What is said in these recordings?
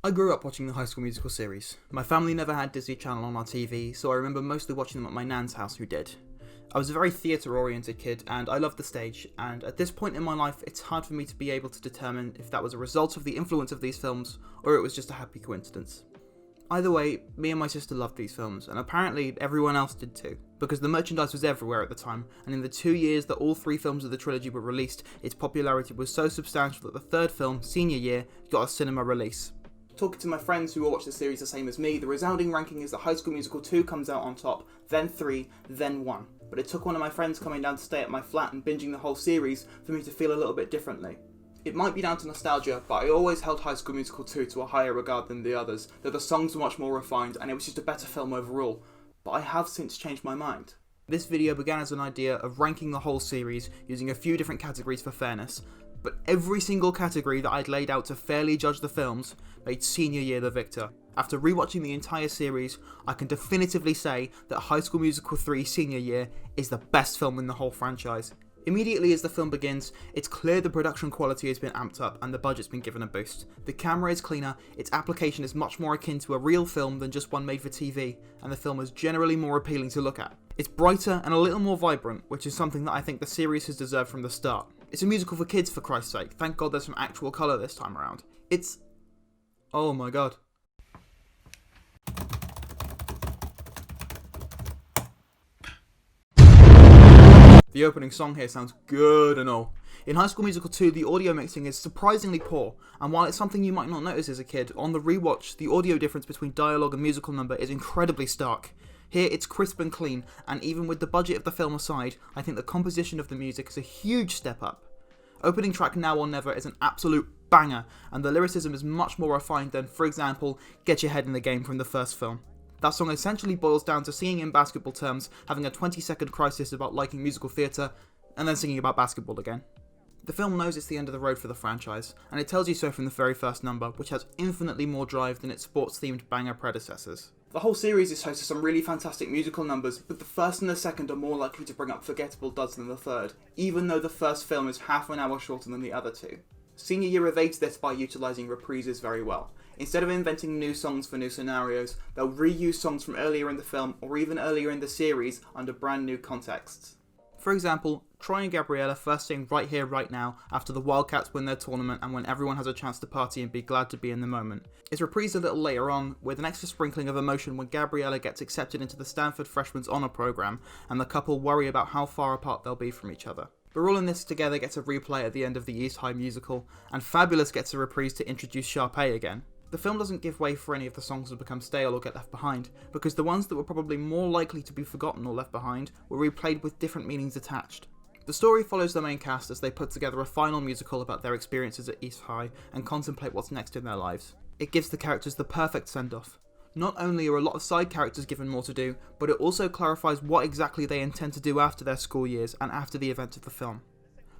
I grew up watching the High School Musical series. My family never had Disney Channel on our TV, so I remember mostly watching them at my nan's house who did. I was a very theatre-oriented kid, and I loved the stage, and at this point in my life it's hard for me to be able to determine if that was a result of the influence of these films, or it was just a happy coincidence. Either way, me and my sister loved these films, and apparently everyone else did too, because the merchandise was everywhere at the time, and in the 2 years that all 3 films of the trilogy were released, its popularity was so substantial that the third film, senior year, got a cinema release. Talking to my friends who all watch the series the same as me, the resounding ranking is that High School Musical 2 comes out on top, then 3, then 1. But it took one of my friends coming down to stay at my flat and binging the whole series for me to feel a little bit differently. It might be down to nostalgia, but I always held High School Musical 2 to a higher regard than the others, though the songs were much more refined and it was just a better film overall. But I have since changed my mind. This video began as an idea of ranking the whole series using a few different categories for fairness, but every single category that I'd laid out to fairly judge the films made senior year the victor. After rewatching the entire series, I can definitively say that High School Musical 3 senior year is the best film in the whole franchise. Immediately as the film begins, it's clear the production quality has been amped up and the budget's been given a boost. The camera is cleaner, its application is much more akin to a real film than just one made for TV, and the film is generally more appealing to look at. It's brighter and a little more vibrant, which is something that I think the series has deserved from the start. It's a musical for kids, for Christ's sake. Thank God there's some actual colour this time around. It's... oh my god. The opening song here sounds good and all. In High School Musical 2, the audio mixing is surprisingly poor, and while it's something you might not notice as a kid, on the rewatch, the audio difference between dialogue and musical number is incredibly stark. Here it's crisp and clean, and even with the budget of the film aside, I think the composition of the music is a huge step up. Opening track Now or Never is an absolute banger, and the lyricism is much more refined than, for example, Get Your Head in the Game from the first film. That song essentially boils down to singing in basketball terms, having a 20-second crisis about liking musical theatre, and then singing about basketball again. The film knows it's the end of the road for the franchise, and it tells you so from the very first number, which has infinitely more drive than its sports-themed banger predecessors. The whole series is host to some really fantastic musical numbers, but the first and the second are more likely to bring up forgettable duds than the third, even though the first film is half an hour shorter than the other two. Senior Year evades this by utilising reprises very well. Instead of inventing new songs for new scenarios, they'll reuse songs from earlier in the film or even earlier in the series under brand new contexts. For example, Troy and Gabriella first sing Right Here, Right Now after the Wildcats win their tournament and when everyone has a chance to party and be glad to be in the moment. It's reprised a little later on, with an extra sprinkling of emotion when Gabriella gets accepted into the Stanford Freshman's Honor Program and the couple worry about how far apart they'll be from each other. We're All in This Together gets a replay at the end of the East High musical, and Fabulous gets a reprise to introduce Sharpay again. The film doesn't give way for any of the songs that become stale or get left behind, because the ones that were probably more likely to be forgotten or left behind were replayed with different meanings attached. The story follows the main cast as they put together a final musical about their experiences at East High and contemplate what's next in their lives. It gives the characters the perfect send-off. Not only are a lot of side characters given more to do, but it also clarifies what exactly they intend to do after their school years and after the events of the film.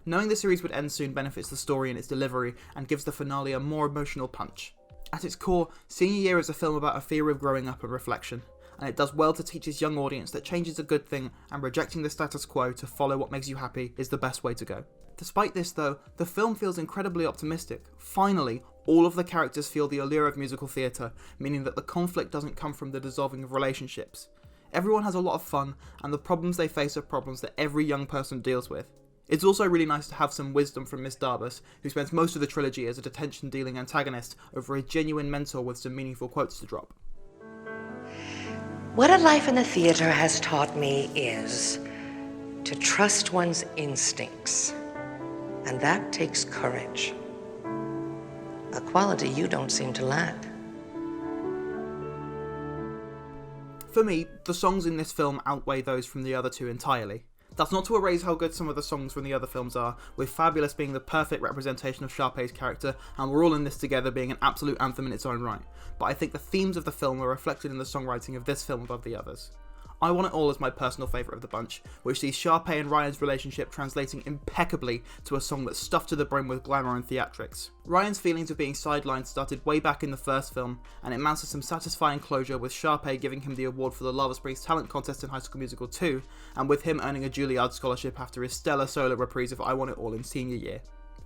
Knowing the series would end soon benefits the story and its delivery and gives the finale a more emotional punch. At its core, Senior Year is a film about a fear of growing up and reflection, and it does well to teach its young audience that change is a good thing and rejecting the status quo to follow what makes you happy is the best way to go. Despite this though, the film feels incredibly optimistic. Finally, all of the characters feel the allure of musical theatre, meaning that the conflict doesn't come from the dissolving of relationships. Everyone has a lot of fun, and the problems they face are problems that every young person deals with. It's also really nice to have some wisdom from Miss Darbus, who spends most of the trilogy as a detention-dealing antagonist over a genuine mentor with some meaningful quotes to drop. What a life in the theater has taught me is to trust one's instincts, and that takes courage, a quality you don't seem to lack. For me, the songs in this film outweigh those from the other two entirely. That's not to erase how good some of the songs from the other films are, with Fabulous being the perfect representation of Sharpay's character, and We're All in This Together being an absolute anthem in its own right, but I think the themes of the film are reflected in the songwriting of this film above the others. I Want It All is my personal favourite of the bunch, which sees Sharpay and Ryan's relationship translating impeccably to a song that's stuffed to the brim with glamour and theatrics. Ryan's feelings of being sidelined started way back in the first film, and it mounts to some satisfying closure with Sharpay giving him the award for the Lava Springs Talent Contest in High School Musical 2, and with him earning a Juilliard scholarship after his stellar solo reprise of I Want It All in senior year.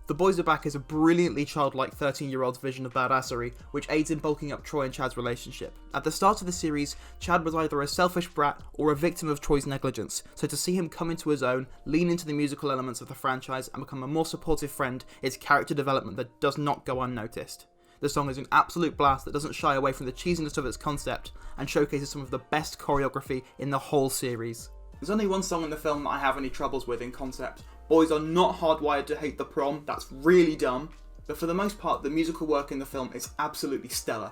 The Boys Are Back is a brilliantly childlike 13-year-old's vision of badassery, which aids in bulking up Troy and Chad's relationship. At the start of the series, Chad was either a selfish brat or a victim of Troy's negligence, so to see him come into his own, lean into the musical elements of the franchise, and become a more supportive friend is character development that does not go unnoticed. The song is an absolute blast that doesn't shy away from the cheesiness of its concept, and showcases some of the best choreography in the whole series. There's only one song in the film that I have any troubles with in concept. Boys are not hardwired to hate the prom, that's really dumb, but for the most part the musical work in the film is absolutely stellar.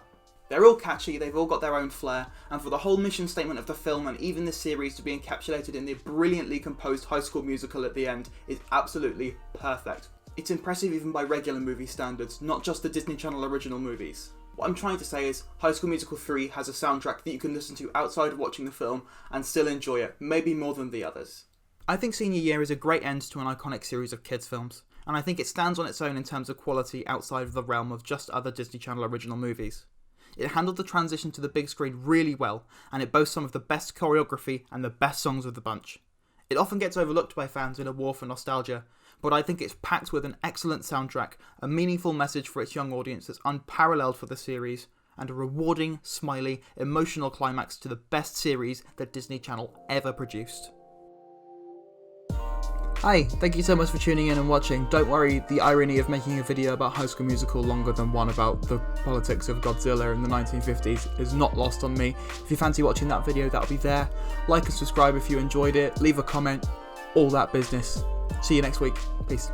They're all catchy, they've all got their own flair, and for the whole mission statement of the film and even this series to be encapsulated in the brilliantly composed High School Musical at the end is absolutely perfect. It's impressive even by regular movie standards, not just the Disney Channel original movies. What I'm trying to say is, High School Musical 3 has a soundtrack that you can listen to outside of watching the film and still enjoy it, maybe more than the others. I think Senior Year is a great end to an iconic series of kids films, and I think it stands on its own in terms of quality outside of the realm of just other Disney Channel original movies. It handled the transition to the big screen really well, and it boasts some of the best choreography and the best songs of the bunch. It often gets overlooked by fans in a war for nostalgia, but I think it's packed with an excellent soundtrack, a meaningful message for its young audience that's unparalleled for the series, and a rewarding, smiley, emotional climax to the best series that Disney Channel ever produced. Hi, thank you so much for tuning in and watching. Don't worry, the irony of making a video about High School Musical longer than one about the politics of Godzilla in the 1950s is not lost on me. If you fancy watching that video, that'll be there. Like and subscribe if you enjoyed it, leave a comment, all that business. See you next week. Peace.